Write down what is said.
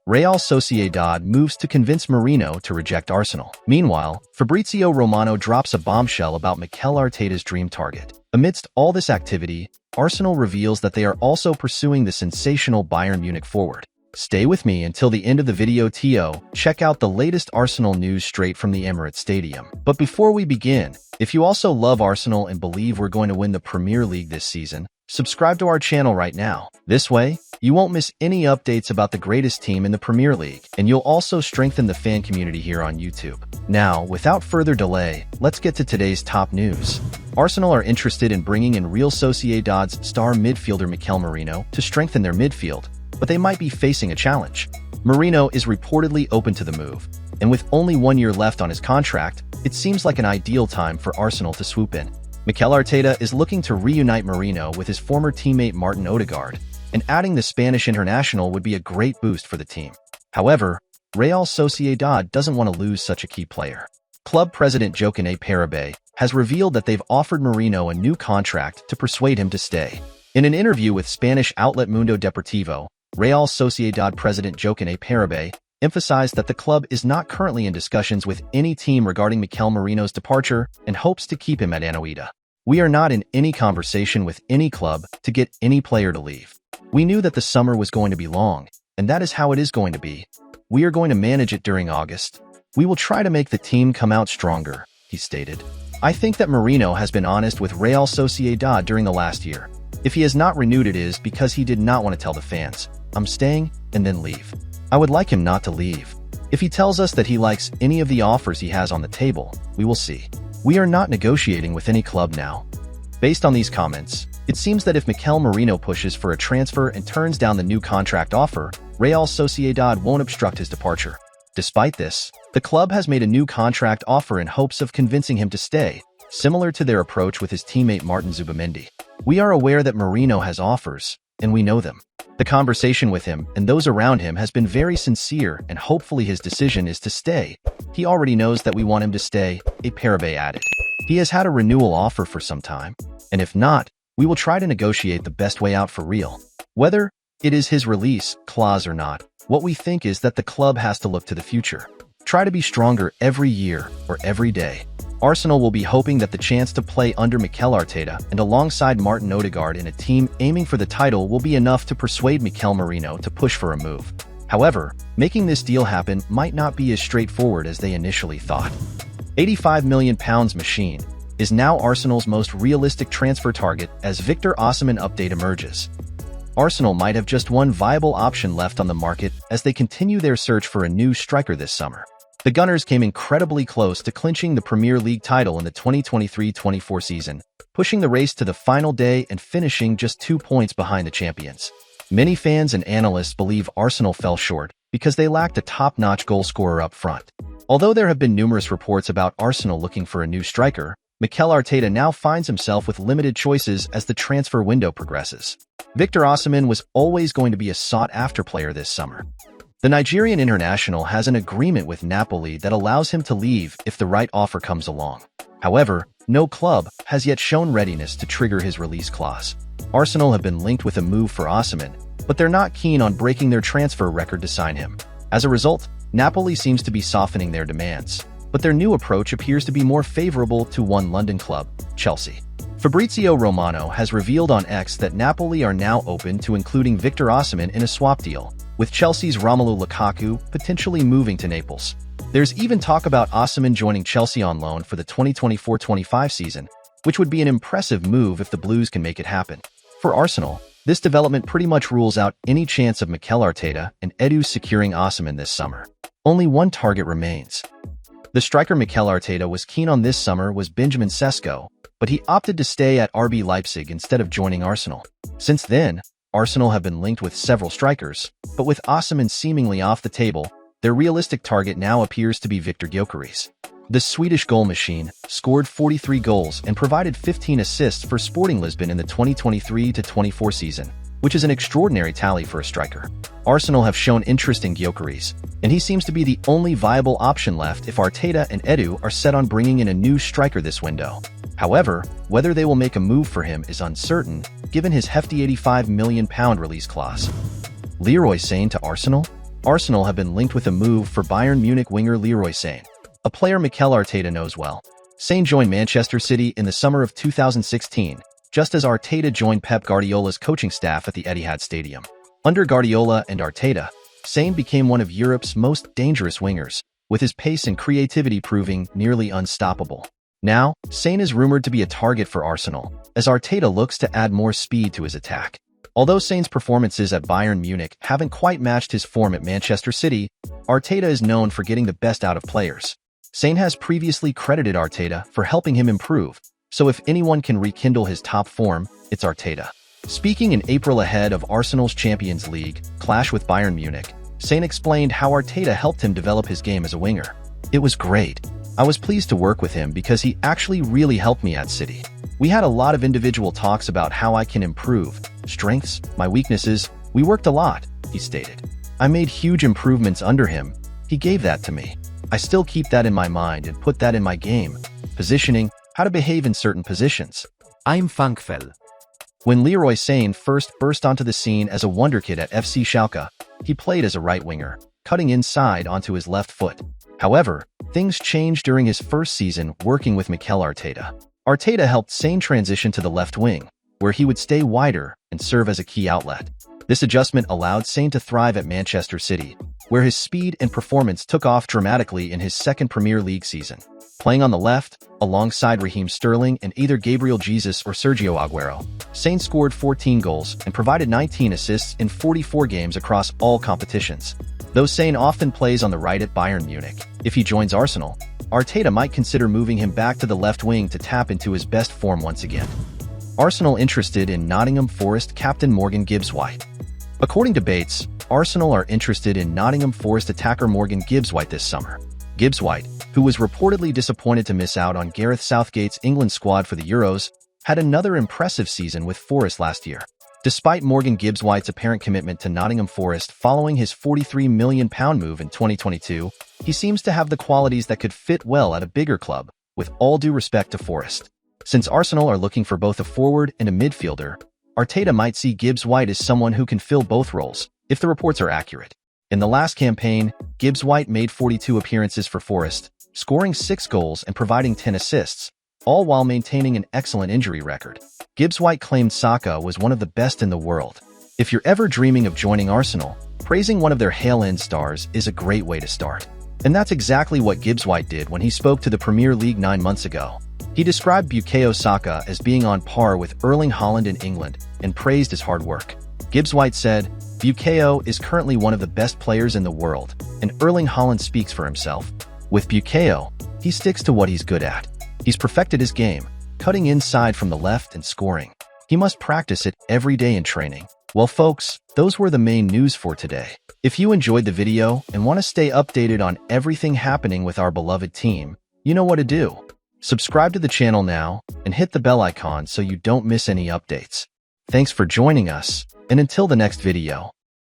Real Sociedad moves to convince Merino to reject Arsenal. Meanwhile, Fabrizio Romano drops a bombshell about Mikel Arteta's dream target. Amidst all this activity, Arsenal reveals that they are also pursuing the sensational Bayern Munich forward. Stay with me until the end of the video to check out the latest Arsenal news straight from the Emirates Stadium. But before we begin, if you also love Arsenal and believe we're going to win the Premier League this season, subscribe to our channel right now. This way, you won't miss any updates about the greatest team in the Premier League, and you'll also strengthen the fan community here on YouTube. Now, without further delay, let's get to today's top news. Arsenal are interested in bringing in Real Sociedad's star midfielder Mikel Merino to strengthen their midfield, but they might be facing a challenge. Merino is reportedly open to the move, and with only 1 year left on his contract, it seems like an ideal time for Arsenal to swoop in. Mikel Arteta is looking to reunite Merino with his former teammate Martin Odegaard, and adding the Spanish international would be a great boost for the team. However, Real Sociedad doesn't want to lose such a key player. Club president Joaquin Parabé has revealed that they've offered Merino a new contract to persuade him to stay. In an interview with Spanish outlet Mundo Deportivo, Real Sociedad president Joaquin Parabé emphasized that the club is not currently in discussions with any team regarding Mikel Merino's departure and hopes to keep him at Anoeta. "We are not in any conversation with any club to get any player to leave. We knew that the summer was going to be long, and that is how it is going to be. We are going to manage it during August. We will try to make the team come out stronger," he stated. "I think that Merino has been honest with Real Sociedad during the last year. If he has not renewed, it is because he did not want to tell the fans, 'I'm staying,' and then leave. I would like him not to leave. If he tells us that he likes any of the offers he has on the table, we will see. We are not negotiating with any club now." Based on these comments, it seems that if Mikel Merino pushes for a transfer and turns down the new contract offer, Real Sociedad won't obstruct his departure. Despite this, the club has made a new contract offer in hopes of convincing him to stay, similar to their approach with his teammate Martin Zubimendi. "We are aware that Merino has offers, and we know them. The conversation with him and those around him has been very sincere, and hopefully his decision is to stay. He already knows that we want him to stay," Parabé added. "He has had a renewal offer for some time, and if not, we will try to negotiate the best way out for Real. Whether it is his release clause or not, what we think is that the club has to look to the future. Try to be stronger every year or every day." Arsenal will be hoping that the chance to play under Mikel Arteta and alongside Martin Odegaard in a team aiming for the title will be enough to persuade Mikel Merino to push for a move. However, making this deal happen might not be as straightforward as they initially thought. £85 million machine is now Arsenal's most realistic transfer target as Victor Osimhen update emerges. Arsenal might have just one viable option left on the market as they continue their search for a new striker this summer. The Gunners came incredibly close to clinching the Premier League title in the 2023-24 season, pushing the race to the final day and finishing just 2 points behind the champions. Many fans and analysts believe Arsenal fell short because they lacked a top-notch goalscorer up front. Although there have been numerous reports about Arsenal looking for a new striker, Mikel Arteta now finds himself with limited choices as the transfer window progresses. Victor Osimhen was always going to be a sought-after player this summer. The Nigerian international has an agreement with Napoli that allows him to leave if the right offer comes along. However, no club has yet shown readiness to trigger his release clause. Arsenal have been linked with a move for Osimhen, but they're not keen on breaking their transfer record to sign him. As a result, Napoli seems to be softening their demands, but their new approach appears to be more favorable to one London club, Chelsea. Fabrizio Romano has revealed on X that Napoli are now open to including Victor Osimhen in a swap deal, with Chelsea's Romelu Lukaku potentially moving to Naples. There's even talk about Osimhen joining Chelsea on loan for the 2024-25 season, which would be an impressive move if the Blues can make it happen. For Arsenal, this development pretty much rules out any chance of Mikel Arteta and Edu securing Osimhen this summer. Only one target remains. The striker Mikel Arteta was keen on this summer was Benjamin Sesko, but he opted to stay at RB Leipzig instead of joining Arsenal. Since then, Arsenal have been linked with several strikers, but with Osimhen seemingly off the table, their realistic target now appears to be Victor Gyökeres. The Swedish goal machine scored 43 goals and provided 15 assists for Sporting Lisbon in the 2023-24 season, which is an extraordinary tally for a striker. Arsenal have shown interest in Gyökeres, and he seems to be the only viable option left if Arteta and Edu are set on bringing in a new striker this window. However, whether they will make a move for him is uncertain, given his hefty £85 million release clause. Leroy Sane to Arsenal? Arsenal have been linked with a move for Bayern Munich winger Leroy Sane, a player Mikel Arteta knows well. Sane joined Manchester City in the summer of 2016, just as Arteta joined Pep Guardiola's coaching staff at the Etihad Stadium. Under Guardiola and Arteta, Sane became one of Europe's most dangerous wingers, with his pace and creativity proving nearly unstoppable. Now, Sane is rumored to be a target for Arsenal, as Arteta looks to add more speed to his attack. Although Sane's performances at Bayern Munich haven't quite matched his form at Manchester City, Arteta is known for getting the best out of players. Sane has previously credited Arteta for helping him improve, so if anyone can rekindle his top form, it's Arteta. Speaking in April ahead of Arsenal's Champions League clash with Bayern Munich, Sane explained how Arteta helped him develop his game as a winger. "It was great. I was pleased to work with him because he actually really helped me at City. We had a lot of individual talks about how I can improve, strengths, my weaknesses. We worked a lot," he stated. "I made huge improvements under him. He gave that to me. I still keep that in my mind and put that in my game. Positioning, how to behave in certain positions. I'm thankful." When Leroy Sane first burst onto the scene as a wonderkid at FC Schalke, he played as a right winger, cutting inside onto his left foot. However, things changed during his first season working with Mikel Arteta. Arteta helped Sane transition to the left wing, where he would stay wider and serve as a key outlet. This adjustment allowed Sane to thrive at Manchester City, where his speed and performance took off dramatically in his second Premier League season. Playing on the left, alongside Raheem Sterling and either Gabriel Jesus or Sergio Aguero, Sane scored 14 goals and provided 19 assists in 44 games across all competitions. Though Sane often plays on the right at Bayern Munich, if he joins Arsenal, Arteta might consider moving him back to the left wing to tap into his best form once again. Arsenal interested in Nottingham Forest captain Morgan Gibbs-White. According to Bates, Arsenal are interested in Nottingham Forest attacker Morgan Gibbs-White this summer. Gibbs-White, who was reportedly disappointed to miss out on Gareth Southgate's England squad for the Euros, had another impressive season with Forest last year. Despite Morgan Gibbs-White's apparent commitment to Nottingham Forest following his £43 million move in 2022, he seems to have the qualities that could fit well at a bigger club, with all due respect to Forest. Since Arsenal are looking for both a forward and a midfielder, Arteta might see Gibbs-White as someone who can fill both roles, if the reports are accurate. In the last campaign, Gibbs-White made 42 appearances for Forest, scoring 6 goals and providing 10 assists, all while maintaining an excellent injury record. Gibbs-White claimed Saka was one of the best in the world. If you're ever dreaming of joining Arsenal, praising one of their Hail-End stars is a great way to start. And that's exactly what Gibbs-White did when he spoke to the Premier League 9 months ago. He described Bukayo Saka as being on par with Erling Haaland in England and praised his hard work. Gibbs-White said, "Bukayo is currently one of the best players in the world, and Erling Haaland speaks for himself. With Bukayo, he sticks to what he's good at. He's perfected his game, cutting inside from the left and scoring. He must practice it every day in training." Well folks, those were the main news for today. If you enjoyed the video and want to stay updated on everything happening with our beloved team, you know what to do. Subscribe to the channel now and hit the bell icon so you don't miss any updates. Thanks for joining us, and until the next video.